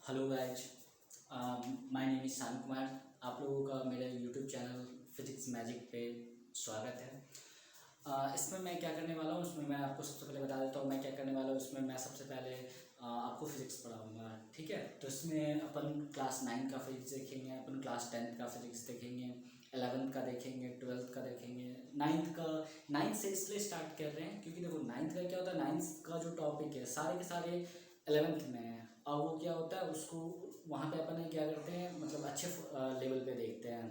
Hello guys, my name is शान कुमार। आप लोगों का मेरे यूट्यूब चैनल फिजिक्स मैजिक पे स्वागत है। इसमें मैं क्या करने वाला हूँ, उसमें मैं आपको सबसे पहले बता देता हूँ मैं क्या करने वाला हूँ। इसमें मैं सबसे पहले आपको फिजिक्स पढ़ाऊँगा, ठीक है। तो इसमें अपन क्लास 9 का फिजिक्स देखेंगे, अपन क्लास 10th का फिजिक्स देखेंगे, 11th का देखेंगे, 12th का देखेंगे, 9th का। 9th से इसलिए स्टार्ट कर रहे हैं क्योंकि देखो 9th का क्या होता है, 9th का जो टॉपिक है सारे के सारे 11th में है। और वो क्या होता है, उसको वहाँ पे अपन क्या करते हैं, मतलब अच्छे लेवल पे देखते हैं,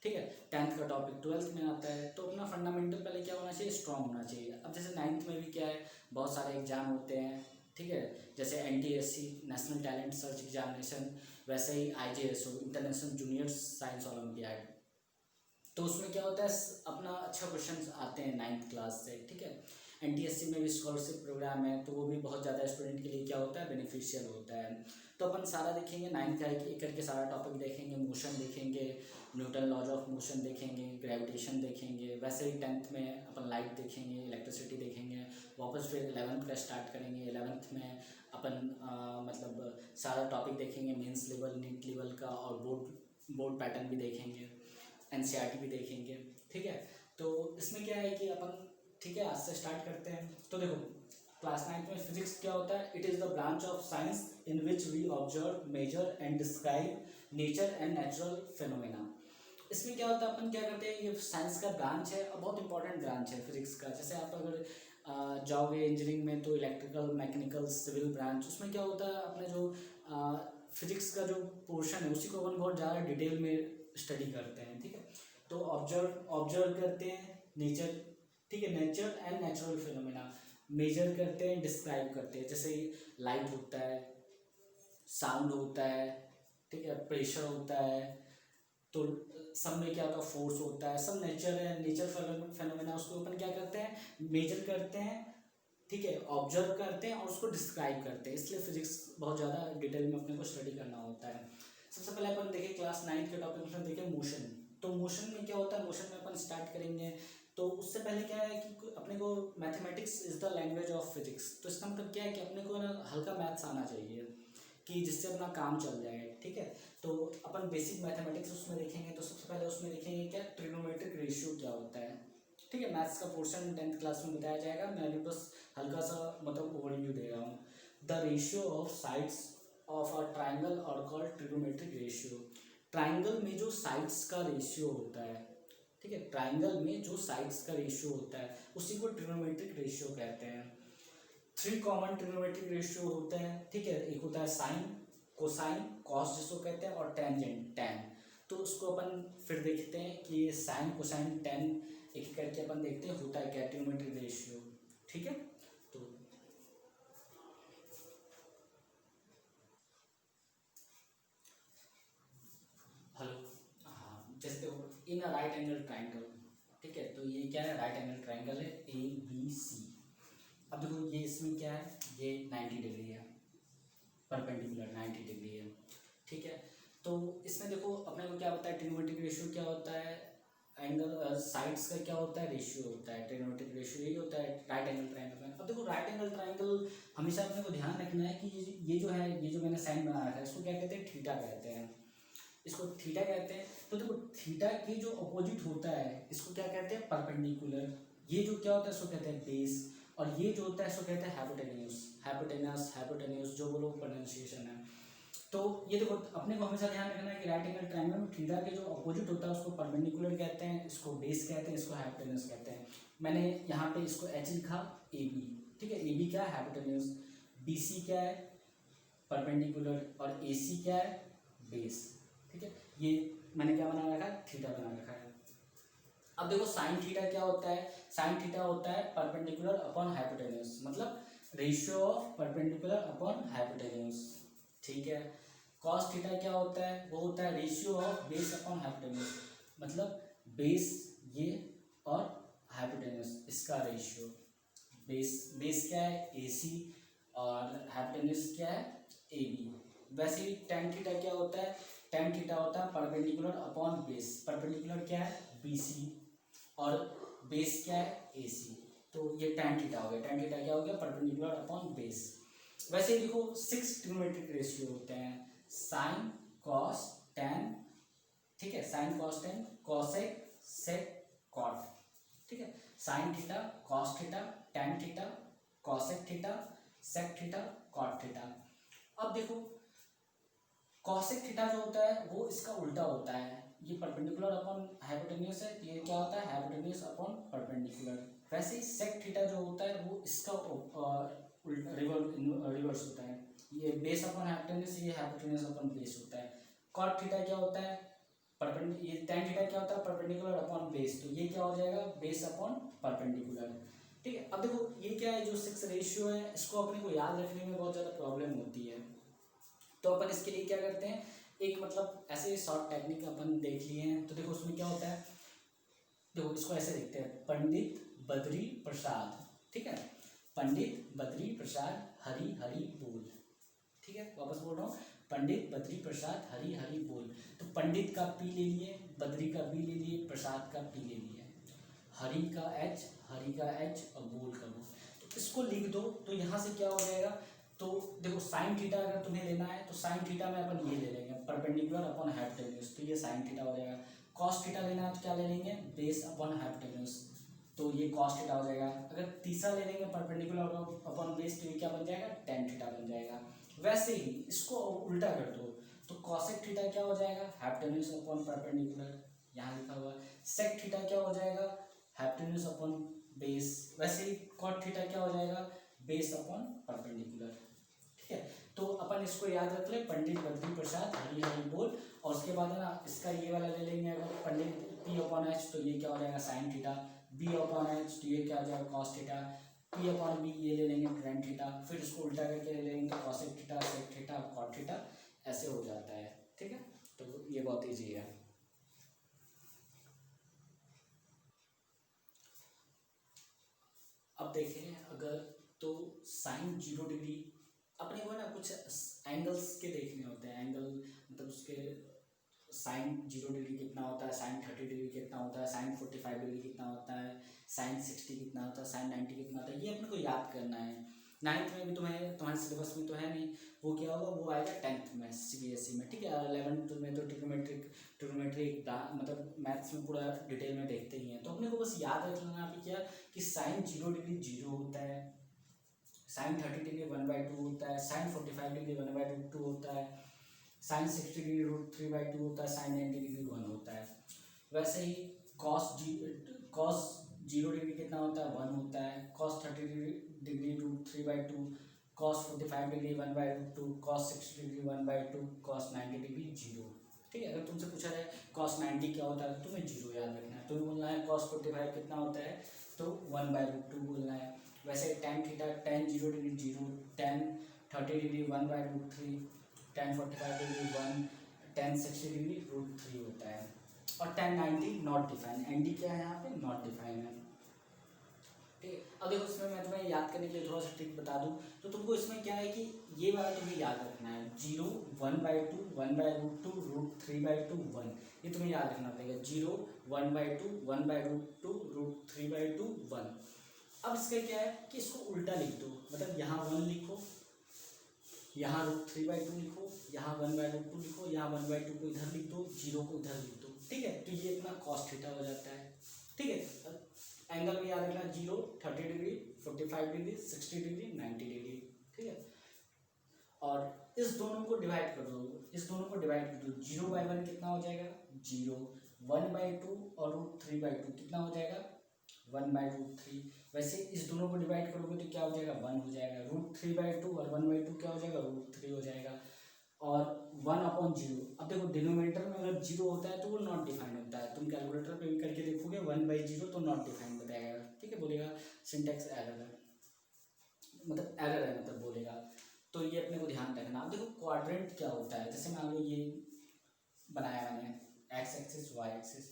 ठीक है। 10th का टॉपिक 12th में आता है, तो अपना फंडामेंटल पहले क्या होना चाहिए, स्ट्रांग होना चाहिए। अब जैसे 9th में भी क्या है, बहुत सारे एग्जाम होते हैं, ठीक है। जैसे NTSC national talent search examination, वैसे ही IJSO international junior science olympiad. तो उसमें क्या होता है, अपना अच्छा क्वेश्चन आते हैं 9th क्लास से, ठीक है। NTSC में भी स्कॉलरशिप प्रोग्राम है, तो वो भी बहुत ज़्यादा स्टूडेंट के लिए क्या होता है, बेनिफिशियल होता है। तो अपन सारा देखेंगे 9th का, एक करके सारा टॉपिक देखेंगे। मोशन देखेंगे, न्यूटन लॉज ऑफ मोशन देखेंगे, ग्रेविटेशन देखेंगे। वैसे ही 10th में अपन लाइट देखेंगे, इलेक्ट्रिसिटी देखेंगे। वापस फिर 11th का स्टार्ट करेंगे। 11th में अपन मतलब सारा टॉपिक देखेंगे, मेंस लेवल, नीट लेवल का, और बोर्ड बोर्ड पैटर्न भी देखेंगे, NCERT भी देखेंगे, ठीक है। तो इसमें क्या है कि अपन, ठीक है, आज से स्टार्ट करते हैं। तो देखो क्लास 9 में फिजिक्स क्या होता है, it is the branch of science in which we observe, measure and describe nature and natural phenomena. इसमें क्या होता है, अपन क्या करते हैं, ये साइंस का ब्रांच है और बहुत इंपॉर्टेंट ब्रांच है फिजिक्स का। जैसे आप अगर जाओगे इंजीनियरिंग में तो इलेक्ट्रिकल, मैकेनिकल, सिविल ब्रांच, उसमें क्या होता है, अपने जो फिजिक्स का जो पोर्शन है उसी को अपन बहुत ज़्यादा डिटेल में स्टडी करते हैं, ठीक है। तो ऑब्जर्व ऑब्जर्व करते हैं नेचर, ठीक है, nature and natural phenomena. Measure करते हैं, डिस्क्राइब करते हैं, जैसे लाइट होता है, साउंड होता है, ठीक है, प्रेशर होता है। तो सब में क्या होता है, फोर्स होता है, सब नेचर है, नेचर फेनोमेना। उसको अपन क्या करते हैं, मेजर करते हैं, ठीक है, ऑब्जर्व करते हैं और उसको डिस्क्राइब करते हैं। इसलिए फिजिक्स बहुत ज़्यादा डिटेल में अपने को स्टडी करना होता है। सबसे पहले अपन देखें क्लास 9 के टॉपिक में देखें मोशन। तो मोशन में क्या होता है, मोशन में अपन स्टार्ट करेंगे। तो उससे पहले क्या है कि अपने को mathematics is the language of physics. तो इसका मतलब क्या है कि अपने को ना हल्का मैथ्स आना चाहिए, कि जिससे अपना काम चल जाए, ठीक है। तो अपन बेसिक मैथमेटिक्स उसमें देखेंगे। तो सबसे पहले उसमें देखेंगे क्या, ट्रिग्नोमेट्रिक रेशियो क्या होता है, ठीक है। मैथ्स का पोर्शन 10th क्लास में बताया जाएगा, मैं अभी बस हल्का सा मतलब ओवरव्यू दे रहा हूँ। The ratio of sides of a triangle और कॉल्ड ट्रिग्नोमेट्रिक रेशियो। ट्राइंगल में जो साइड्स का रेशियो होता है, ठीक है, ट्राइंगल में जो साइड्स का रेशियो होता है उसी को ट्रिग्नोमेट्रिक रेशियो कहते हैं। 3 कॉमन ट्रिग्नोमेट्रिक रेशियो होते हैं, ठीक है। एक होता है साइन, कोसाइन, कॉस जिसको कहते हैं, और टेंजेंट, टैन। तो उसको अपन फिर देखते हैं कि साइन, कोसाइन, टैन एक करके अपन देखते हैं होता है क्या ट्रिग्नोमेट्रिक रेशियो, ठीक है। तो हेलो, हाँ, जैसे देखो इन अ राइट एंगल ट्राइंगल, ठीक है। तो ये क्या है, राइट एंगल ट्राइंगल है ABC। अब देखो ये इसमें क्या है, ये 90 डिग्री है, परपेंडिकुलर 90 डिग्री है, ठीक है। तो इसमें देखो अपने को क्या होता है, ट्रिग्नोमेट्रिक रेशियो क्या होता है, एंगल साइड्स का क्या होता है, रेशियो होता है। ट्रिग्नोमेट्रिक रेशियो यही होता है राइट एंगल ट्राइंगल में। अब देखो राइट एंगल ट्राइंगल हमेशा अपने को ध्यान रखना है कि ये जो है, ये जो मैंने साइन बना रखा है इसको क्या कहते हैं, थीटा कहते हैं, इसको थीटा कहते हैं। तो देखो थीटा के जो अपोजिट होता है इसको क्या कहते हैं, परपेंडिकुलर। ये जो क्या होता है इसको कहते हैं बेस, और ये जो होता है इसको कहते हैं हाइपोटेन्यूस। हाइपोटेनस, हाइपोटेन्यूस, जो बोलो प्रोनाउंसिएशन है। तो ये देखो अपने को हमेशा ध्यान रखना है कि राइट एंगल ट्राइंगल में थीटा के जो अपोजिट होता है उसको परपेंडिकुलर कहते हैं, इसको बेस कहते हैं, इसको हाइपोटेन्यूस कहते हैं। मैंने यहाँ पे इसको H लिखा, AB, ठीक है। AB क्या है, हाइपोटेन्यूस। BC क्या है, परपेंडिकुलर, और AC क्या है, बेस, ठीक है। ये मैंने क्या बना रखा है, थीटा बना रखा है। अब देखो साइन थीटा क्या होता है, साइन थीटा होता है परपेंडिकुलर अपॉन हाइपोटेन्यूस, मतलब ratio of perpendicular upon hypotenuse, ठीक है। कॉस थीटा क्या होता है, वो होता है ratio of base upon hypotenuse, मतलब बेस ये और हाइपोटेन्यूस इसका रेशियो। बेस बेस क्या है, AC, और हाइपोटेन्यूस क्या है, AB। वैसे ही टेन थीटा क्या होता है, टेन थीटा होता है परपेंडिकुलर अपॉन बेस। परपेंडिकुलर क्या है, BC, और बेस क्या है, AC। तो ये टेन थीटा हो गया, टेन थीटा क्या हो गया, परपेंडिकुलर अपॉन बेस। वैसे ही देखो 6 ट्रिग्नोमेट्रिक रेशियो होते हैं, साइन कॉस टेन, ठीक है, sine cos tan, cosec sec cot, ठीक है, sine theta cos theta tan theta cosec theta sec theta cot theta. अब देखो कॉसेक थीटा जो होता है वो इसका उल्टा होता है, ये परपेंडिकुलर अपॉन हाइपोटेन्यूज है, ये क्या होता है हाइपोटेन्यूज अपॉन परपेंडिकुलर। वैसे ही सेक थीटा जो होता है वो इसका रिवर्स होता है, ये बेस अपॉन हाइपोटेन्यूज, ये हाइपोटेन्यूज अपॉन बेस होता है। कॉट थीटा क्या होता है ये टेन थीटा क्या होता है परपेंडिकुलर अपॉन बेस, तो ये क्या हो जाएगा बेस अपॉन परपेंडिकुलर, ठीक है। अब देखो ये क्या है जो 6 रेशियो है इसको अपने को याद रखने में बहुत ज़्यादा प्रॉब्लम होती है, तो अपन इसके लिए क्या करते हैं एक मतलब ऐसे शॉर्ट टेक्निक अपन देख लिए हैं। तो देखो उसमें क्या होता है, देखो इसको ऐसे देखते हैं, पंडित बद्री प्रसाद, ठीक है, पंडित बद्री प्रसाद हरी हरी बोल, ठीक है, वापस बोल रहा हूँ, पंडित बद्री प्रसाद हरी हरी बोल। तो पंडित का पी ले लिए, बद्री का बी ले लिए, प्रसाद का पी ले लिए, हरी का एच और बोल का बोल। तो इसको लिख दो, तो यहाँ से क्या हो जाएगा, तो देखो साइन थीटा अगर तुम्हें लेना है तो साइन थीटा में अपन ये ले लेंगे परपेंडिकुलर अपॉन हाइपोटेन्यूज, तो ये साइन थीटा हो जाएगा। कॉस थीटा लेना है तो क्या ले लेंगे बेस अपॉन हाइपोटेन्यूज, तो ये कॉस थीटा हो जाएगा। अगर तीसरा ले लेंगे परपेंडिकुलर अपॉन बेस तो ये क्या बन जाएगा टेन थीटा बन जाएगा। वैसे ही इसको उल्टा कर दो, तो कॉसेक थीटा क्या हो जाएगा हाइपोटेन्यूज अपॉन परपेंडिकुलर, यहाँ लिखा हुआ। सेक थीटा क्या हो जाएगा हाइपोटेन्यूज अपॉन बेस, वैसे ही कॉट थीटा क्या हो जाएगा बेस अपॉन परपेंडिकुलर, ठीक है। तो अपन इसको याद रख ले, पंडित बद्री प्रसाद हरी हरी बोल, और उसके बाद है ना इसका ये वाला ले लेंगे अगर पंडित पी अपॉन एच, तो ये क्या हो जाएगा sine theta, B upon H तो ये क्या हो जाएगा cos theta, P upon B ये ले लेंगे टेन थीटा, फिर इसको उल्टा करके ले लेंगे तो cosec theta sec theta cot theta, ऐसे हो जाता है, ठीक है। तो ये बहुत ईजी है। अब देखें अगर तो साइन 0 डिग्री अपने को ना कुछ एंगल्स के देखने होते हैं, एंगल मतलब उसके साइन 0 डिग्री कितना होता है, साइन 30 डिग्री कितना होता है, साइन 45 डिग्री कितना होता है, साइन 60 कितना होता है, साइन 90 कितना होता है, ये अपने को याद करना है। 9th में भी तुम्हारे सिलेबस में तो है नहीं, वो क्या होगा वो आएगा 10th में CBSE में, ठीक है। 11th में तो ट्रिग्नोमेट्रिक मतलब मैथ्स में पूरा डिटेल में देखते ही हैं, तो अपने को बस याद रख लेना अभी क्या कि साइन 0 डिग्री 0 होता है, साइन 30 डिग्री 1/2 होता है, साइन 45 डिग्री 1/2 होता है, साइन 60 डिग्री √3/2 होता है, साइन 90 डिग्री 1 होता है। वैसे ही कॉस 0 डिग्री कितना होता है 1 होता है, cos 30 degree √3/2, cos 45 degree 1/2, cos 60 degree 1/2, cos 90 degree 0, ठीक है। अगर तुमसे पूछा जाए कॉस 90 क्या होता है तो तुम्हें 0 याद रखना है, तुम्हें बोलना है कॉस 45 कितना होता है तो 1/2 बोलना है। वैसे tan theta tan 0 degree 0, ten 30 degree 1/√3, ten 45 degree 1, ten 60 degree √3 होता है, और टेन 90 नॉट डिफाइन, एनडी क्या है यहाँ पे नॉट डिफाइन है, ठीक है। अब देखो इसमें मैं तुम्हें याद करने के लिए थोड़ा सा ट्रिक बता दूं, तो तुमको इसमें क्या है कि ये वाला तुम्हें याद रखना है 0 1/2 1/√2 √3/2 1, ये तुम्हें याद रखना पड़ेगा 0 1/2 1/√2 √3/2 1। अब इसका क्या है कि इसको उल्टा लिख दो, मतलब यहाँ 1 लिखो, यहाँ √3/2 लिखो, यहाँ 1/2 लिखो, यहाँ 1/2 को इधर लिख दो, 0 को इधर लिख दो, ठीक है। तो ये अपना कॉस थीटा हो जाता है, ठीक है। एंगल में याद रखना 0 30 डिग्री 45 डिग्री 60 डिग्री 90 डिग्री, ठीक है। और इस दोनों को डिवाइड कर दो, इस दोनों को डिवाइड कर दो, 0/1 कितना हो जाएगा 0, 1/2 और √3/2 कितना हो जाएगा 1/√3। वैसे इस दोनों को डिवाइड करोगे तो क्या हो जाएगा 1 हो जाएगा, √3/2 और 1/2 क्या हो जाएगा √3 हो जाएगा, और 1/0। अब देखो डिनोमिनेटर में अगर 0 होता है तो वो नॉट डिफाइंड होता है, तुम कैलकुलेटर पे भी करके देखोगे 1/0 तो नॉट डिफाइंड बताएगा, ठीक है, बोलेगा सिंटैक्स एरर है, मतलब एरर है मतलब बोलेगा, तो ये अपने को ध्यान रखना। अब देखो क्वाड्रेंट क्या होता है, जैसे मान लो ये बनाया मैंने एक्स एक्सिस वाई एक्सिस,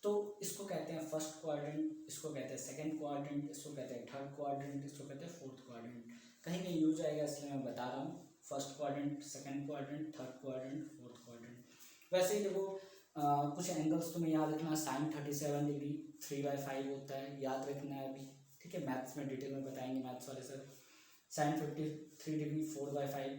तो इसको कहते हैं फर्स्ट क्वाड्रेंट, इसको कहते हैं सेकंड क्वाड्रेंट, इसको कहते हैं थर्ड क्वाड्रेंट, इसको कहते हैं फोर्थ क्वाड्रेंट, कहीं कहीं यूज आएगा इसलिए मैं बता रहा हूँ, first quadrant second quadrant third quadrant fourth quadrant. वैसे ही देखो कुछ एंगल्स तुम्हें याद रखना, साइन 37 डिग्री 3/5 होता है, याद रखना है अभी, ठीक है, मैथ्स में डिटेल में बताएंगे मैथ्स वाले sir. Sine 53 degree 4/5,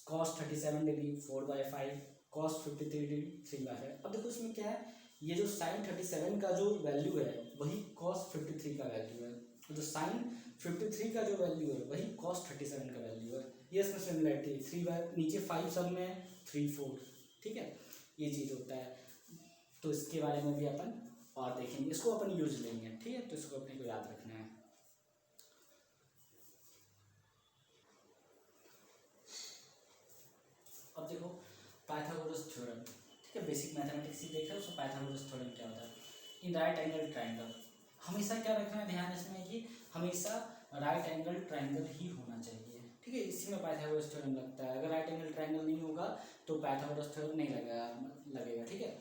cos 37 degree 4/5, cos 53 degree 3/5। अब देखो इसमें क्या है, ये जो साइन 37 का जो वैल्यू है वही कॉस 53 का वैल्यू है, जो साइन 53 का जो वैल्यू है वही कॉस 37 का वैल्यू है। ये इसमें सिमिलरिटी 3 नीचे 5 सब में 3 4, ठीक है, ये चीज़ होता है। तो इसके बारे में भी अपन और देखेंगे, इसको अपन यूज लेंगे, ठीक है, तो इसको अपने को याद रखना है। अब देखो पाइथागोरस थ्योरम, ठीक है, बेसिक मैथमेटिक्स ही देख रहे हो, उसमें पाइथागोरस थ्योरम क्या होता है। इन राइट एंगल ट्राइंगल, हमेशा क्या रखना है ध्यान इसमें कि हमेशा राइट एंगल ट्राइंगल ही होना चाहिए, ठीक है, इसी में पाइथागोरस थ्योरम लगता है। अगर राइट एंगल ट्राइंगल नहीं होगा तो पाइथागोरस थ्योरम नहीं लगेगा, ठीक है।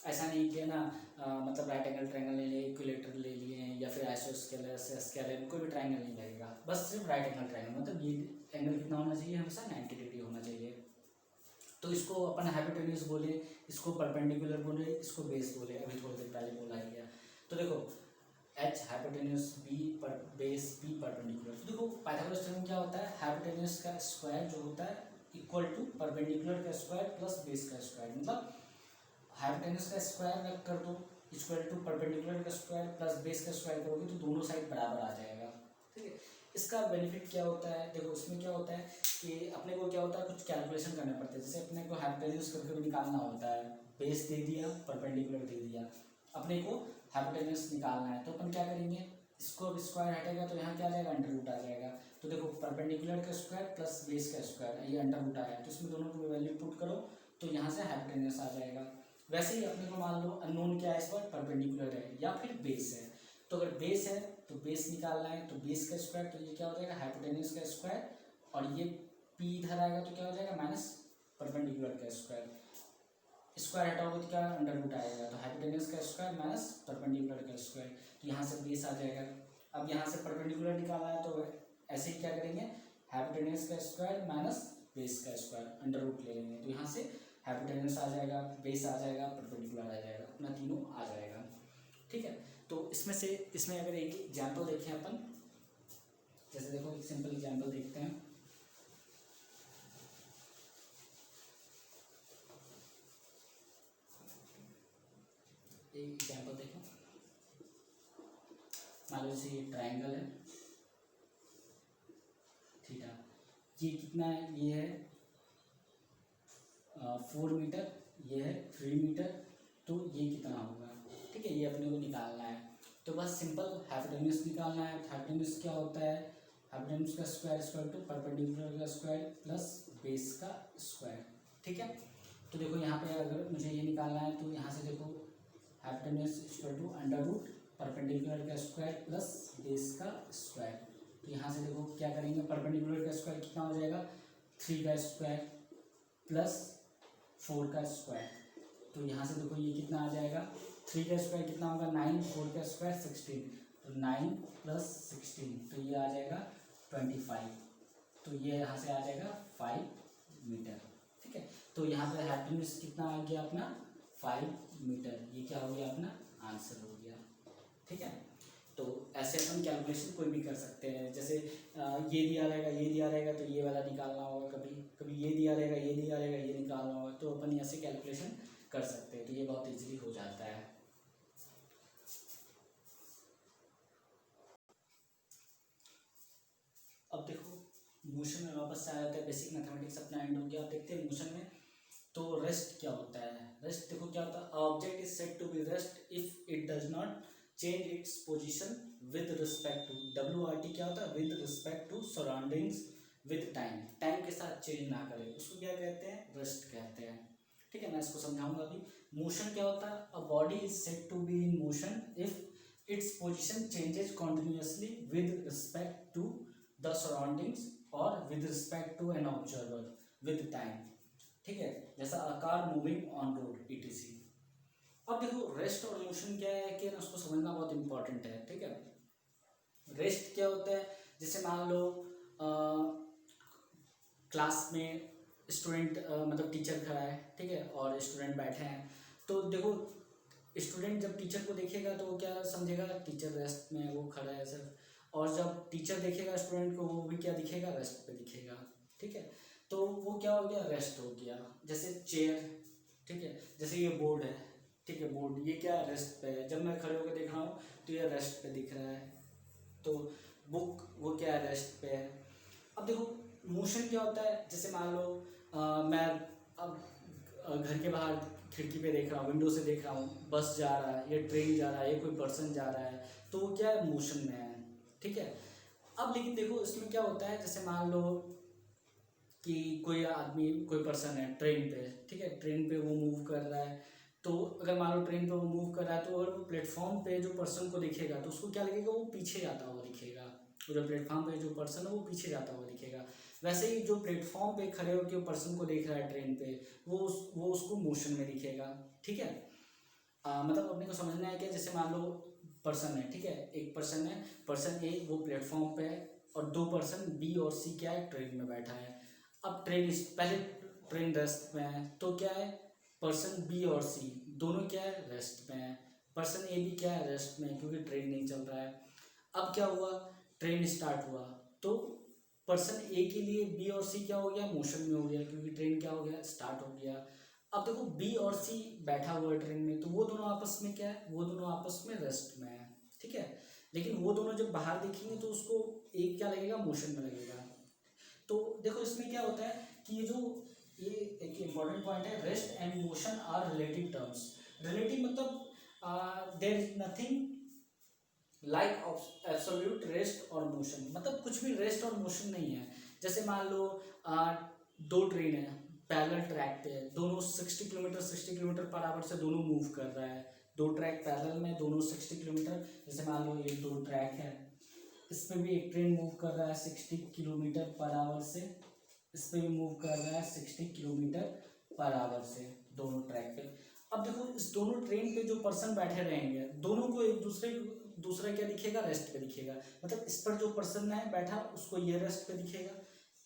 ऐसा नहीं कि ना मतलब राइट एंगल ट्राइंगल ले लिए, इक्विलेटर ले लिए या फिर आइसोस्केलस स्केलर, कोई भी ट्राइंगल नहीं लगेगा, बस सिर्फ राइट एंगल ट्राइंगल, मतलब ये एंगल कितना होना चाहिए, हमेशा 90 डिग्री होना चाहिए। तो इसको अपन हाइपोटेन्यूज बोले, इसको परपेंडिकुलर बोले, इसको बेस बोले, अभी थोड़ी देर पहले बोला ही गया। तो देखो एच हाइपोटेन्यूज, बी पर बेस, बी परपेंडिकुलर। तो देखो पाइथागोरस थ्योरम क्या होता है, हाइपोटेन्यूज का स्क्वायर जो होता है इक्वल टू परपेंडिकुलर का स्क्वायर प्लस बेस का स्क्वायर, मतलब हाइपोटेन्यूज का स्क्वायर रख कर दो इक्वल टू परपेंडिकुलर का स्क्वायर प्लस बेस का स्क्वायर करोगे तो दोनों साइड बराबर आ जाएगा, ठीक है। इसका बेनिफिट क्या होता है, देखो इसमें क्या होता है कि अपने को क्या होता है कुछ कैलकुलेशन करने पड़ते हैं, जैसे अपने को हाइपोटेन्यूज करके भी निकालना होता है, बेस दे दिया परपेंडिकुलर दे दिया, अपने को हाइपोटेन्यूज निकालना है, तो अपन क्या करेंगे, इसको अब स्क्वायर हटेगा तो यहाँ क्या आ जाएगा, अंडर रूट आ जाएगा। तो देखो परपेंडिकुलर का स्क्वायर प्लस बेस का स्क्वायर, ये अंडर रूट आया, तो इसमें दोनों को वैल्यू पुट करो तो यहाँ से हाइपोटेन्यूज आ जाएगा। वैसे ही अपने को मान लो अननोन क्या है इस बार, परपेंडिकुलर है या फिर बेस है, तो अगर बेस है तो बेस निकालना है, तो बेस का स्क्वायर, तो ये क्या हो जाएगा हाइपोटेन्यूज का स्क्वायर, और ये पी इधर आएगा तो क्या हो जाएगा माइनस परपेंडिकुलर का स्क्वायर, स्क्वायर हटाओगे तो क्या अंडर रूट आएगा, तो हाइपोटेन्यूज का स्क्वायर माइनस परपेंडिकुलर का स्क्वायर, तो यहाँ से बेस आ जाएगा। अब यहाँ से परपेंडिकुलर निकालना है तो ऐसे ही क्या करेंगे, हाइपोटेन्यूज का स्क्वायर माइनस बेस का स्क्वायर अंडर रूट ले लेंगे, तो यहाँ से हाइपोटेन्यूज आ जाएगा, बेस आ जाएगा, परपेंडिकुलर आ जाएगा, अपना तीनों आ जाएगा, ठीक है। तो इसमें अगर एक एग्जाम्पल देखें अपन, जैसे देखो एक सिंपल एग्जाम्पल देखते हैं। एक एग्जाम्पल देखो, मान लो जैसे ये ट्राइंगल है थीटा, ये कितना है, ये है 4 मीटर, ये है 3 मीटर, तो ये कितना होगा, ठीक है, ये अपने को निकालना है। तो बस सिंपल हाइपोटेन्यूज निकालना है। हाइपोटेन्यूज क्या होता है, हाइपोटेन्यूज का स्क्वायर इक्वल टू परपेंडिकुलर का स्क्वायर प्लस बेस का स्क्वायर, ठीक है। तो देखो यहाँ पे अगर मुझे ये निकालना है तो यहाँ से देखो hypotenuse equal to under root perpendicular का स्क्वायर प्लस बेस का स्क्वायर, तो यहाँ से देखो क्या करेंगे, परपेंडिकुलर का स्क्वायर कितना हो जाएगा 3 का स्क्वायर प्लस 4 का स्क्वायर, तो यहाँ से देखो ये कितना आ जाएगा, 3 का स्क्वायर कितना होगा 9, 4 का स्क्वायर 16, तो 9 प्लस 16, तो ये आ जाएगा 25, तो ये यहाँ से आ जाएगा 5 मीटर, ठीक है। तो यहाँ पे हाइपोटेन्यूज कितना आ गया अपना 5 मीटर, ये क्या हो गया अपना आंसर हो गया, ठीक है। तो ऐसे अपन कैलकुलेशन कोई भी कर सकते हैं, जैसे ये दिया रहेगा ये दिया रहेगा तो ये वाला निकालना होगा, कभी कभी ये दिया रहेगा ये दिया रहेगा ये निकालना होगा, तो अपन ऐसे कैलकुलेशन कर सकते हैं, तो ये बहुत इजीली हो जाता है। अब देखो मोशन में वापस से आ जाता है, बेसिक मैथमेटिक्स अपना एंड हो गया। अब देखते हैं मोशन में तो रेस्ट क्या होता है। रेस्ट देखो क्या होता है, object is said to be rest if it does not change its position with respect to, WRT क्या होता है, with respect to surroundings with time, time के साथ चेंज ना करे, उसको क्या कहते हैं, रेस्ट कहते हैं, ठीक है। मैं इसको समझाऊंगा अभी। मोशन क्या होता है, a body is said to be in motion if its position changes continuously with respect to the surroundings और with respect to an observer with time, ठीक है, जैसा a car moving on road ETC। अब देखो rest और motion क्या है कि ना उसको समझना बहुत इंपॉर्टेंट है, ठीक है। रेस्ट क्या होता है, जैसे मान लो क्लास में स्टूडेंट मतलब टीचर खड़ा है, ठीक है, और स्टूडेंट बैठे हैं, तो देखो स्टूडेंट जब टीचर को देखेगा तो वो क्या समझेगा, टीचर रेस्ट में वो खड़ा है सर, और जब टीचर देखेगा स्टूडेंट को वो भी क्या दिखेगा, रेस्ट पे दिखेगा। ठीक है, तो वो क्या हो गया, रेस्ट हो गया। जैसे चेयर, ठीक है, जैसे ये बोर्ड है, ठीक है, बोर्ड ये क्या रेस्ट पे है, जब मैं खड़े होकर देख रहा हूँ तो ये रेस्ट पे दिख रहा है। तो बुक वो क्या है, रेस्ट पे है। अब देखो मोशन क्या होता है, जैसे मान लो मैं अब घर के बाहर खिड़की पे देख रहा हूँ, विंडो से देख रहा हूँ, बस जा रहा है, ये ट्रेन जा रहा है, ये कोई पर्सन जा रहा है, तो वो क्या है, मोशन में है। ठीक है, अब लेकिन देखो इसमें क्या होता है, जैसे मान लो कि कोई आदमी, कोई पर्सन है ट्रेन पे, ठीक है, ट्रेन पे वो मूव कर रहा है, तो अगर मान लो ट्रेन पे वो मूव कर रहा है, तो अगर वो प्लेटफॉर्म पे जो पर्सन को दिखेगा तो उसको क्या लगेगा, वो पीछे जाता हुआ दिखेगा। तो जो प्लेटफॉर्म पे जो पर्सन है वो पीछे जाता हुआ दिखेगा। वैसे ही जो प्लेटफॉर्म पे खड़े होकर पर्सन को देख रहा है ट्रेन पे, वो उसको मोशन में दिखेगा। ठीक है, मतलब अपने को समझना है कि जैसे मान लो पर्सन है, ठीक है, एक पर्सन है, पर्सन ए वो प्लेटफॉर्म पे है, और दो पर्सन बी और सी क्या है, ट्रेन में बैठा है। अब पहले ट्रेन रेस्ट में है, तो क्या है, पर्सन बी और सी दोनों क्या है, रेस्ट में है। पर्सन ए भी क्या है, रेस्ट में है, क्योंकि ट्रेन नहीं चल रहा है। अब क्या हुआ, ट्रेन स्टार्ट हुआ, तो पर्सन ए के लिए बी और सी क्या हो गया, मोशन में हो गया, क्योंकि ट्रेन क्या हो गया, स्टार्ट हो गया। अब देखो बी और सी बैठा हुआ है ट्रेन में, तो वो दोनों आपस में क्या है, वो दोनों आपस में रेस्ट में है। ठीक है, लेकिन वो दोनों जब बाहर दिखेंगे तो उसको एक क्या लगेगा, मोशन में लगेगा। तो देखो इसमें क्या होता है कि ये एक इम्पॉर्टेंट पॉइंट है, rest and motion are relative terms. Relative मतलब there is nothing like absolute rest और मोशन, मतलब कुछ भी रेस्ट और मोशन नहीं है। जैसे मान लो दो ट्रेन है पैरेलल ट्रैक पे, दोनों 60 किलोमीटर पर आवर से दोनों मूव कर रहा है। दो ट्रैक पैरेलल में, दोनों 60 किलोमीटर, जैसे मान लो ये दो ट्रैक है, इस पे भी एक ट्रेन मूव कर रहा है 60 किलोमीटर पर आवर से, इस पे भी मूव कर रहा है 60 किलोमीटर पर आवर से, दोनों ट्रैक पे। अब देखो इस दोनों ट्रेन पे जो पर्सन बैठे रहेंगे, दोनों को एक दूसरा क्या दिखेगा, रेस्ट पे दिखेगा। मतलब इस पर जो पर्सन है बैठा उसको ये रेस्ट पे दिखेगा,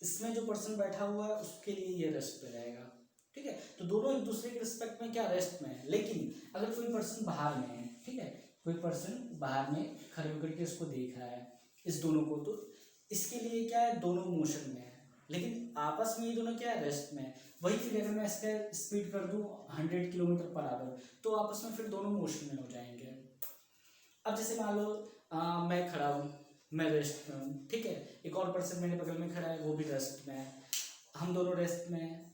इसमें जो पर्सन बैठा हुआ है उसके लिए ये रेस्ट पे रहेगा। ठीक है, तो दोनों एक दूसरे के रिस्पेक्ट में क्या, रेस्ट में है। लेकिन अगर कोई पर्सन बाहर में है, ठीक है, कोई पर्सन बाहर में खड़े होकर के इसको देख रहा है, इस दोनों को, तो इसके लिए क्या है, दोनों मोशन में है, लेकिन आपस में ये दोनों क्या है, रेस्ट में है। वही फिर अगर मैं इसका स्पीड कर दूं 100 किलोमीटर पर आवर, तो आपस में फिर दोनों मोशन में हो जाएंगे। अब जैसे मान लो मैं खड़ा हूँ, मैं रेस्ट में हूँ, ठीक है, एक और पर्सन मेरे बगल में खड़ा है, वो भी रेस्ट में है, हम दोनों रेस्ट में हैं।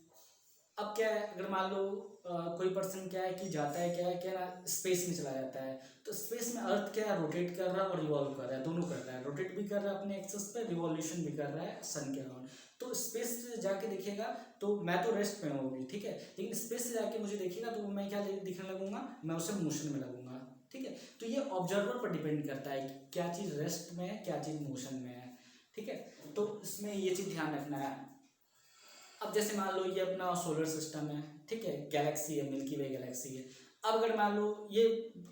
अब क्या है, अगर मान लो कोई पर्सन क्या है कि जाता है, क्या ना, स्पेस में चला जाता है, तो स्पेस में अर्थ क्या है, रोटेट कर रहा है और रिवॉल्व कर रहा है, दोनों कर रहा है, रोटेट भी कर रहा है अपने एक्सेस पे, रिवॉल्यूशन भी कर रहा है सन के अराउंड। तो स्पेस से जाके देखेगा तो मैं तो रेस्ट में होगी, ठीक है, लेकिन स्पेस से जाके मुझे देखेगा तो मैं क्या दिखने लगूंगा, मैं उसे मोशन में लगूंगा। ठीक है, तो ये ऑब्जर्वर पर डिपेंड करता है कि क्या चीज़ रेस्ट में है, क्या चीज़ मोशन में है। ठीक है, तो इसमें ये चीज़ ध्यान रखना है। अब जैसे मान लो ये अपना सोलर सिस्टम है, ठीक है, गैलेक्सी है, मिल्की वे गैलेक्सी है। अब अगर मान लो ये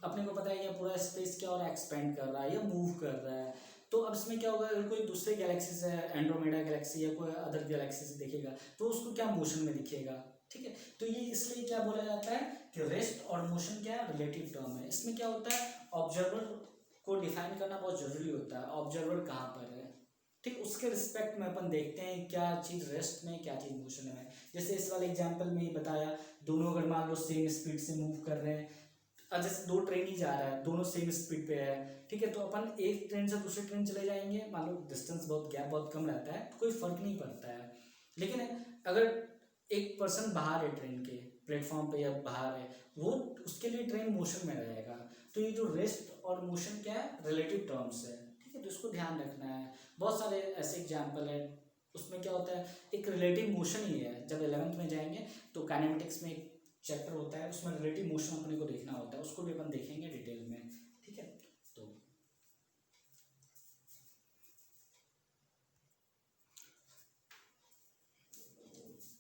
अपने को पता है कि पूरा स्पेस क्या और एक्सपेंड कर रहा है या मूव कर रहा है, तो अब इसमें क्या होगा, अगर कोई दूसरे गैलेक्सी से, एंड्रोमेडा गैलेक्सी या कोई अदर गैलेक्सी से देखेगा तो उसको क्या मोशन में दिखेगा। ठीक है, तो ये इसलिए क्या बोला जाता है कि रेस्ट और मोशन क्या है, रिलेटिव टर्म है। इसमें क्या होता है, ऑब्जर्वर को डिफाइन करना बहुत जरूरी होता है, ऑब्जर्वर कहाँ पर है। ठीक, उसके रिस्पेक्ट में अपन देखते हैं क्या चीज़ रेस्ट में, क्या चीज़ मोशन में है। जैसे इस वाले एग्जांपल में ही बताया, दोनों अगर मान लो सेम स्पीड से मूव कर रहे हैं, जैसे दो ट्रेन ही जा रहा है, दोनों सेम स्पीड पे है, ठीक है, तो अपन एक ट्रेन से दूसरी ट्रेन चले जाएंगे, मान लो डिस्टेंस बहुत, गैप बहुत कम रहता है, तो कोई फर्क नहीं पड़ता है। लेकिन अगर एक पर्सन बाहर है ट्रेन के प्लेटफॉर्म पे या बाहर है, वो उसके लिए ट्रेन मोशन में रहेगा। तो ये जो रेस्ट और मोशन क्या है, रिलेटिव टर्म्स है। ठीक है, तो इसको ध्यान रखना है। बहुत सारे ऐसे एग्जाम्पल हैं, उसमें क्या होता है, एक रिलेटिव मोशन ही है। जब 11th में जाएंगे तो काइनेमेटिक्स में एक चैप्टर होता है, उसमें रिलेटिव मोशन अपने को देखना होता है, उसको भी अपन देखेंगे डिटेल में। ठीक है, तो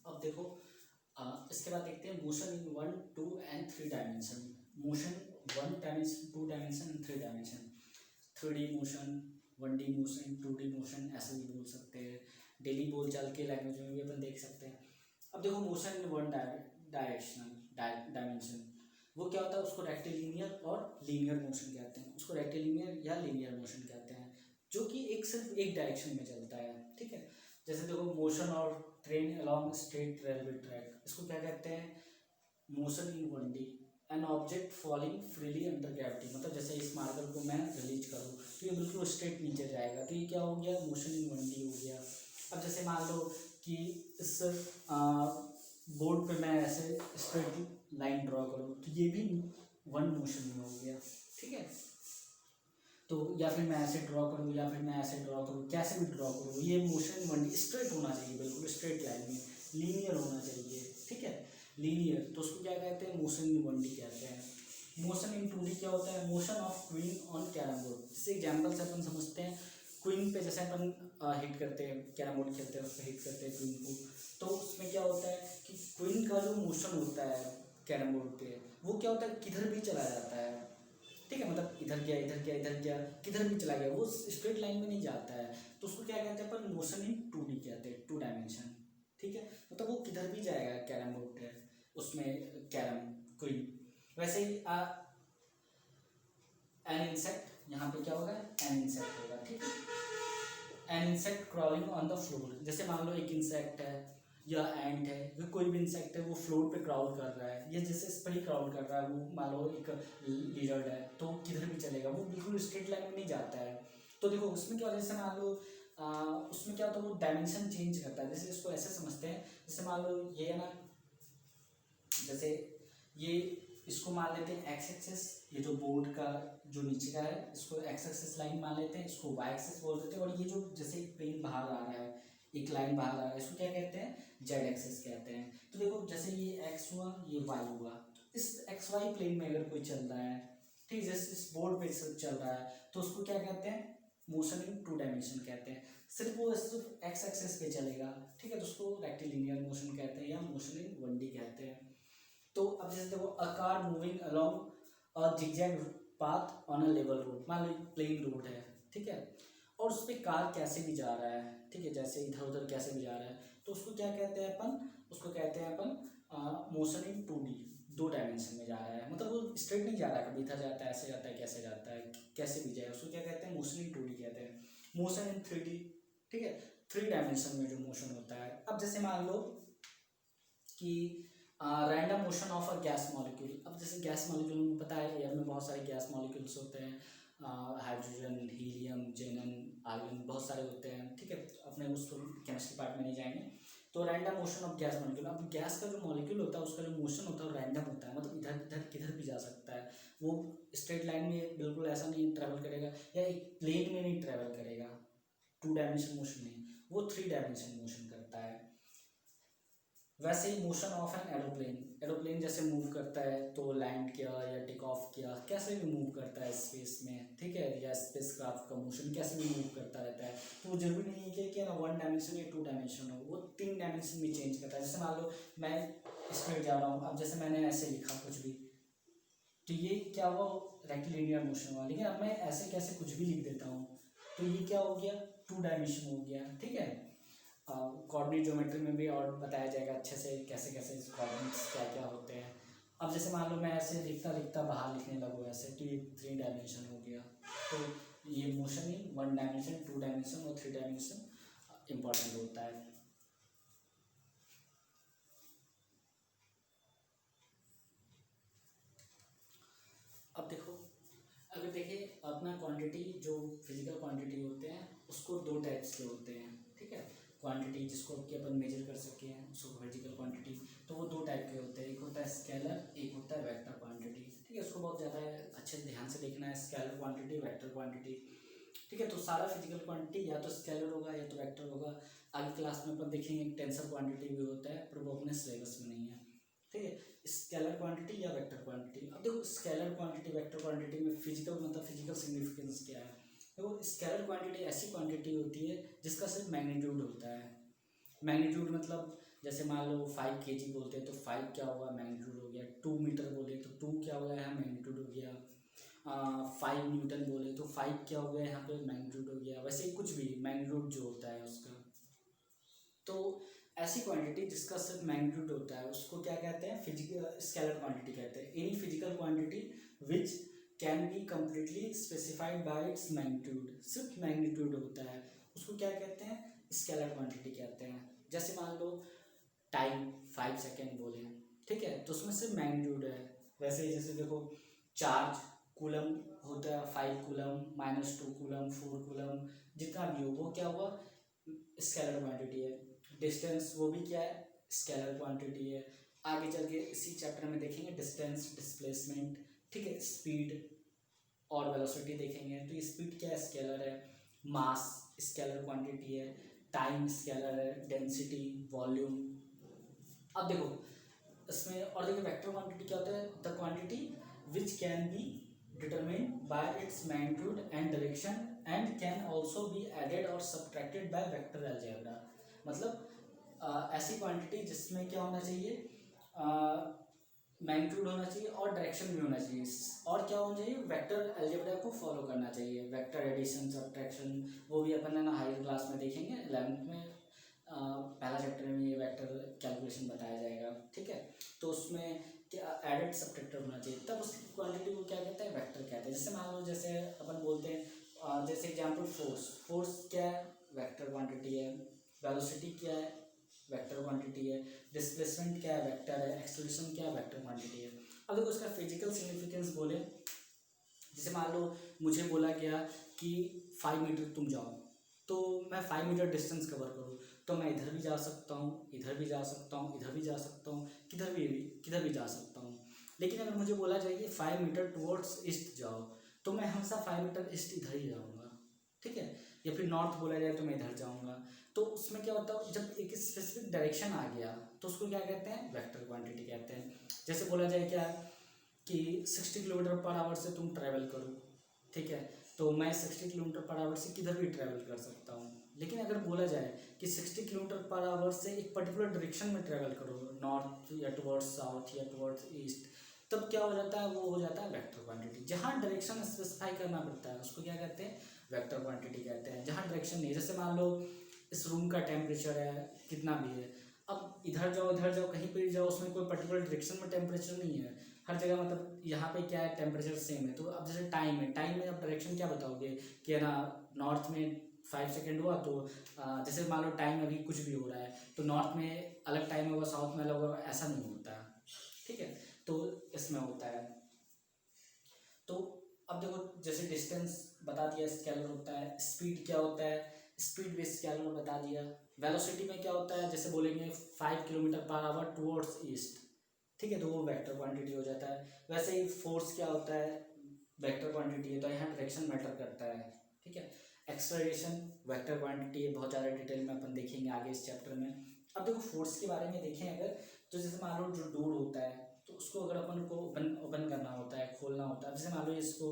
अब देखो इसके बाद देखते हैं motion in 1, 2 and 3 dimension. Motion 1 dimension, 2 dimension and 3 dimension. 3D motion, 1D motion, 2D motion, ऐसे भी बोल सकते हैं। डेली बोलचाल के लैंग्वेज में भी अपन देख सकते हैं। अब देखो मोशन इन 1 डायमेंशन, वो क्या होता है, उसको रेक्टिलिनियर और लीनियर मोशन कहते हैं, उसको रेक्टिलिनियर या लीनियर मोशन कहते हैं। जो कि एक सिर्फ एक डायरेक्शन में चलता है, ठीक है। जैसे देखो मोशन और train along straight railway track, इसको क्या कहते हैं, motion in 1D। An object falling freely under gravity, मतलब जैसे इस मार्कर को मैं रिलीज करूँ तो ये बिल्कुल स्ट्रेट नीचे जाएगा, तो ये क्या हो गया, मोशन इन 1D हो गया। अब जैसे मान लो कि इस बोर्ड पे मैं ऐसे स्ट्रेट लाइन ड्रॉ करूँ तो ये भी वन मोशन में हो गया, ठीक है। तो या फिर मैं ऐसे ड्रॉ करूँ या फिर मैं ऐसे ड्रॉ करूँ, कैसे भी ड्रॉ करूँ, ये मोशन 1D स्ट्रेट होना चाहिए, बिल्कुल स्ट्रेट लाइन में, लीनियर होना चाहिए, ठीक है, लीनियर। तो उसको क्या कहते हैं, मोशन इन 1D कहते हैं। मोशन इन 2D क्या होता है, motion of queen on carrom board. जैसे एग्जाम्पल से अपन समझते हैं, क्वीन पे जैसे अपन हिट करते हैं, कैरम बोर्ड खेलते हैं उस पर हिट करते हैं क्वीन को, तो उसमें क्या होता है कि क्वीन का जो मोशन होता है कैरम बोर्ड पे, वो क्या होता है, किधर भी चला जाता है, ठीक है, मतलब इधर गया इधर गया इधर गया, किधर भी चला गया, वो स्ट्रेट लाइन में नहीं जाता है। तो उसको क्या कहते हैं अपन, मोशन इन 2D कहते हैं, 2 डायमेंशन, ठीक है। मतलब वो किधर भी जाएगा कैरम बोर्ड है उसमें, कैरम कोई। वैसे ही एन इंसेक्ट, यहाँ पे क्या होगा, एन इंसेक्ट होगा, ठीक है। An insect crawling on the floor, जैसे मान लो एक इंसेक्ट है या एंट है या कोई भी इंसेक्ट है, वो फ्लोर पे क्राउल कर रहा है, ये जैसे इस पर ही क्राउल कर रहा है, वो मान लो एक लिजर्ड है, तो किधर भी चलेगा, वो बिल्कुल स्ट्रेट लाइन में नहीं जाता है। तो देखो उसमें क्या होता है, जैसे मान लो उसमें क्या होता है, वो डायमेंशन चेंज करता है। जैसे इसको ऐसे समझते हैं, जैसे मान लो ये है ना, जैसे ये इसको मान लेते हैं एक्स एक्सेस, ये जो बोर्ड का जो नीचे का है इसको एक्स एक्सेस लाइन मान लेते हैं, इसको वाई एक्सेस बोल देते हैं, और ये जो जैसे पेन बाहर आ रहा है, एक लाइन बाहर आ रहा है, इसको क्या कहते हैं, जेड एक्सेस कहते हैं। तो देखो जैसे ये एक्स हुआ ये वाई हुआ, तो इस एक्स वाई प्लेन में अगर कोई चल रहा है, ठीक, जैसे इस बोर्ड पे सब चल रहा है, तो उसको क्या कहते हैं, मोशन इन 2 डायमेंशन कहते हैं। सिर्फ वो सिर्फ एक्स एक्सेस पे चलेगा, ठीक है, तो उसको रेक्टिलिनियर मोशन कहते हैं या मोशन इन 1D कहते हैं। तो अब जैसे देखो, अ car moving along a zigzag path on a level road, मान लो प्लेन रोड है, ठीक है, और उस पर कार कैसे भी जा रहा है, ठीक है, जैसे इधर उधर कैसे भी जा रहा है, तो उसको क्या कहते हैं अपन, उसको कहते हैं अपन मोशन इन 2D, 2 डायमेंशन में जा रहा है, मतलब वो स्ट्रेट नहीं जा रहा है, कभी इधर जाता है, ऐसे जाता है, कैसे जाता है, कैसे भी जाए, उसको क्या कहते हैं, मोशन इन 2D कहते हैं। मोशन इन 3D, ठीक है, 3 डायमेंशन में जो मोशन होता है। अब जैसे मान लो कि random motion of a gas molecule, अब जैसे गैस मॉलिक्यूल में पता है एयर में बहुत सारे गैस मॉलिक्यूल्स होते हैं, हाइड्रोजन, हीलियम, जेनन, आर्गन, बहुत सारे होते हैं, ठीक है, अपने उसको केमिस्ट्री पार्ट में नहीं जाएंगे। तो random motion of gas molecule, अब गैस का जो मॉलिक्यूल होता है उसका जो मोशन होता है वो रैंडम होता है, मतलब इधर इधर किधर भी जा सकता है, वो स्ट्रेट लाइन में बिल्कुल ऐसा नहीं ट्रैवल करेगा, या एक प्लेन में नहीं ट्रैवल करेगा, 2 डायमेंशन मोशन नहीं, वो 3 डायमेंशन मोशन करता है। वैसे ही motion of an aeroplane, aeroplane जैसे मूव करता है तो लैंड किया या टेक ऑफ किया, कैसे भी मूव करता है स्पेस में, ठीक है, या स्पेस क्राफ्ट का मोशन कैसे भी मूव करता रहता है, तो वो जरूरी नहीं है कि ना 1 डायमेंशन या 2 डायमेंशन हो, वो 3 डायमेंशन में चेंज करता है। जैसे मान लो मैं स्ट्रेट जा रहा हूँ, अब जैसे मैंने ऐसे लिखा कुछ भी, तो ये क्या हुआ, रेक्टिलिनियर मोशन हुआ, लेकिन अब मैं ऐसे कैसे कुछ भी लिख देता हूँ, तो ये क्या हो गया, 2 डायमेंशन हो गया, ठीक है। कोऑर्डिनेट ज्योमेट्री में भी और बताया जाएगा अच्छे से कैसे कैसे कोऑर्डिनेट्स क्या क्या होते हैं। अब जैसे मान लो मैं ऐसे लिखता लिखता बाहर लिखने लगूँ ऐसे, तो ये 3 डायमेंशन हो गया। तो ये मोशन ही 1 डायमेंशन, 2 डायमेंशन और 3 डायमेंशन इम्पॉर्टेंट होता है। अब देखो, अगर देखिए अपना क्वांटिटी, जो फिजिकल क्वांटिटी होते हैं उसको 2 टाइप्स के होते हैं, ठीक है। क्वांटिटी जिसको कि अपन मेजर कर सके हैं उसको फिजिकल क्वांटिटी, तो वो 2 टाइप के होते हैं, एक होता है स्केलर, एक होता है वेक्टर क्वांटिटी, ठीक है। उसको बहुत ज़्यादा अच्छे से ध्यान से देखना है, स्केलर क्वांटिटी, वेक्टर क्वांटिटी, ठीक है। तो सारा फिजिकल क्वांटिटी या तो स्केलर होगा या तो वेक्टर होगा। आगे क्लास में अपन देखेंगे टेंसर क्वांटिटी भी होता है, पर वो अपने सिलेबस में नहीं है, ठीक है। स्केलर क्वांटिटी या वेक्टर क्वांटिटी, अब देखो स्केलर क्वांटिटी वेक्टर क्वांटिटी में फिजिकल मतलब फिजिकल सिग्निफिकेंस क्या है। देखो स्केलर क्वांटिटी ऐसी क्वांटिटी होती है जिसका सिर्फ मैग्नीट्यूड होता है। मैग्नीट्यूड मतलब जैसे मान लो 5 kg बोलते हैं तो 5 क्या होगा, मैग्नीट्यूड हो गया। 2 मीटर बोले तो 2 क्या हो गया, यहाँ मैग्नीट्यूड हो गया। 5 न्यूटन बोले तो 5 क्या हो गया, यहाँ पे मैग्नीट्यूड हो गया। वैसे ही कुछ भी मैग्नीट्यूड जो होता है उसका, तो ऐसी क्वांटिटी जिसका सिर्फ मैग्नीट्यूड होता है उसको क्या कहते हैं, फिजिकल स्केलर क्वांटिटी कहते हैं। Any physical quantity which can be completely specified by its magnitude, सिर्फ मैग्नीट्यूड होता है, उसको क्या कहते हैं, स्केलर क्वांटिटी कहते हैं। जैसे मान लो टाइम 5 सेकेंड बोले, ठीक है, तो उसमें सिर्फ मैग्नीट्यूड है। वैसे ही जैसे देखो चार्ज कूलम होता है, 5 कूलम, -2 कूलम, 4 कूलम, जितना भी हो वो क्या हुआ, स्केलर क्वांटिटी है। डिस्टेंस वो भी क्या है, स्केलर क्वांटिटी है। आगे चल के इसी चैप्टर में देखेंगे डिस्टेंस, डिस्प्लेसमेंट, ठीक है, स्पीड और वेलोसिटी देखेंगे। तो ये स्पीड क्या है, स्केलर है। मास स्केलर क्वांटिटी है, टाइम स्केलर है, डेंसिटी, वॉल्यूम। अब देखो इसमें और देखिए वेक्टर क्वांटिटी क्या होता है, the quantity which can be determined by its magnitude and direction and can also be added or subtracted by vector algebra. मतलब ऐसी क्वांटिटी जिसमें क्या होना चाहिए, मैग्नीट्यूड होना चाहिए और डायरेक्शन भी होना चाहिए, और क्या होना चाहिए, वेक्टर अलजेब्रा को फॉलो करना चाहिए। वेक्टर एडिशन, सबट्रैक्शन, वो भी अपन है ना हायर क्लास में देखेंगे, 11th में पहला चैप्टर में ये वेक्टर कैलकुलेशन बताया जाएगा, ठीक है। तो उसमें क्या एडेड सबट्रैक्टर होना चाहिए, तब उसकी क्वांटिटी को क्या कहते हैं, वेक्टर कहते हैं। जैसे मान लो जैसे अपन बोलते हैं जैसे एग्जांपल फोर्स, फोर्स क्या है, वेक्टर क्वांटिटी है। वेलोसिटी क्या है, वेक्टर क्वांटिटी है। डिस्प्लेसमेंट क्या है, वेक्टर है। एक्सेलरेशन क्या है, वेक्टर क्वांटिटी है। अब देखो उसका फिजिकल सिग्निफिकेंस बोले, जैसे मान लो मुझे बोला गया कि 5 मीटर तुम जाओ, तो मैं 5 मीटर डिस्टेंस कवर करूँ, तो मैं इधर भी जा सकता हूँ, इधर भी जा सकता हूँ, इधर भी जा सकता हूँ, किधर भी जा सकता हूँ। लेकिन अगर मुझे बोला जाए कि 5 मीटर टुवर्ड्स ईस्ट जाओ, तो मैं हमेशा 5 मीटर ईस्ट इधर ही जाऊँगा, ठीक है। या फिर नॉर्थ बोला जाए तो मैं इधर जाऊँगा। तो उसमें क्या होता है, जब एक स्पेसिफिक डायरेक्शन आ गया तो उसको क्या कहते हैं, वेक्टर क्वांटिटी कहते हैं। जैसे बोला जाए क्या कि 60 किलोमीटर पर आवर से तुम ट्रैवल करो, ठीक है, तो मैं 60 किलोमीटर पर आवर से किधर भी ट्रैवल कर सकता हूँ। लेकिन अगर बोला जाए कि 60 किलोमीटर पर आवर से एक पर्टिकुलर डायरेक्शन में ट्रैवल करो, नॉर्थ या टुवर्ड्स साउथ या टुवर्ड्स ईस्ट, तब क्या हो जाता है, वो हो जाता है वेक्टर क्वांटिटी। जहाँ डायरेक्शन स्पेसिफाई करना पड़ता है उसको क्या कहते हैं, वेक्टर क्वांटिटी कहते हैं। जहाँ डायरेक्शन नहीं है, जैसे मान लो इस रूम का टेम्परेचर है कितना भी है, अब इधर जाओ कहीं पर जाओ, उसमें कोई पर्टिकुलर डायरेक्शन में टेम्परेचर नहीं है, हर जगह मतलब यहाँ पे क्या है, टेम्परेचर सेम है। तो अब जैसे टाइम है, टाइम में अब डायरेक्शन क्या बताओगे कि है ना, नॉर्थ में 5 सेकेंड हुआ, तो जैसे मान लो टाइम अभी कुछ भी हो रहा है, तो नॉर्थ में अलग टाइम होगा, साउथ में अलग होगा, ऐसा नहीं होता, ठीक है। तो इसमें होता है। तो अब देखो जैसे डिस्टेंस बता दिया, स्केलर होता है। स्पीड क्या होता है, स्पीड भी स्केलर बता दिया। वेलोसिटी में क्या होता है, जैसे बोलेंगे 5 kilometre per hour towards east, ठीक है, तो वो वेक्टर क्वांटिटी हो जाता है। वैसे ही फोर्स क्या होता है, वेक्टर क्वांटिटी है, तो यहाँ डायरेक्शन मैटर करता है, ठीक है। एक्सेलरेशन वेक्टर क्वांटिटी है, बहुत ज़्यादा डिटेल में अपन देखेंगे आगे इस चैप्टर में। अब देखो फोर्स के बारे में देखें अगर, तो जैसे मान लो जो डोर होता है, तो उसको अगर अपन को ओपन करना होता है, खोलना होता है, जैसे मान लो इसको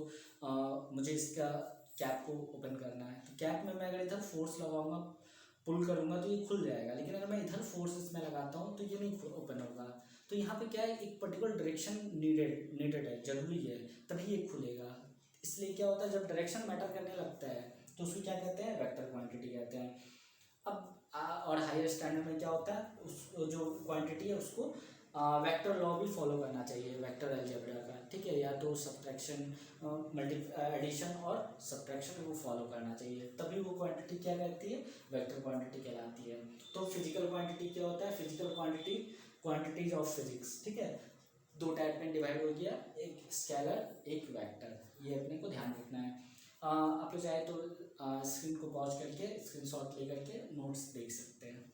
मुझे इसका कैप को ओपन करना है, तो कैप में मैं अगर इधर फोर्स लगाऊंगा, पुल करूंगा, तो ये खुल जाएगा। लेकिन अगर मैं इधर फोर्स इसमें लगाता हूँ तो ये नहीं ओपन होगा। तो यहाँ पे क्या है, एक पर्टिकुलर डायरेक्शन नीडेड है, जरूरी है, तभी ये खुलेगा। इसलिए क्या होता है, जब डायरेक्शन मैटर करने लगता है तो उसको क्या कहते हैं, वेक्टर क्वांटिटी कहते हैं। अब और हायर स्टैंडर्ड में क्या होता है, उस जो क्वांटिटी है उसको वेक्टर लॉ भी फॉलो करना चाहिए, वेक्टर अलजेब्रा का, ठीक है। या तो सब्ट्रैक्शन, एडिशन और सब्ट्रैक्शन वो फॉलो करना चाहिए, तभी वो क्वांटिटी क्या कहती है, वेक्टर क्वांटिटी कहलाती है। तो फिजिकल क्वांटिटी क्या होता है, physical quantity, quantities of physics, ठीक है, 2 टाइप में डिवाइड हो गया, एक स्केलर एक वेक्टर, ये अपने को ध्यान रखना है। आप लोग चाहे तो स्क्रीन को पॉज करके स्क्रीनशॉट ले करके नोट्स देख सकते हैं।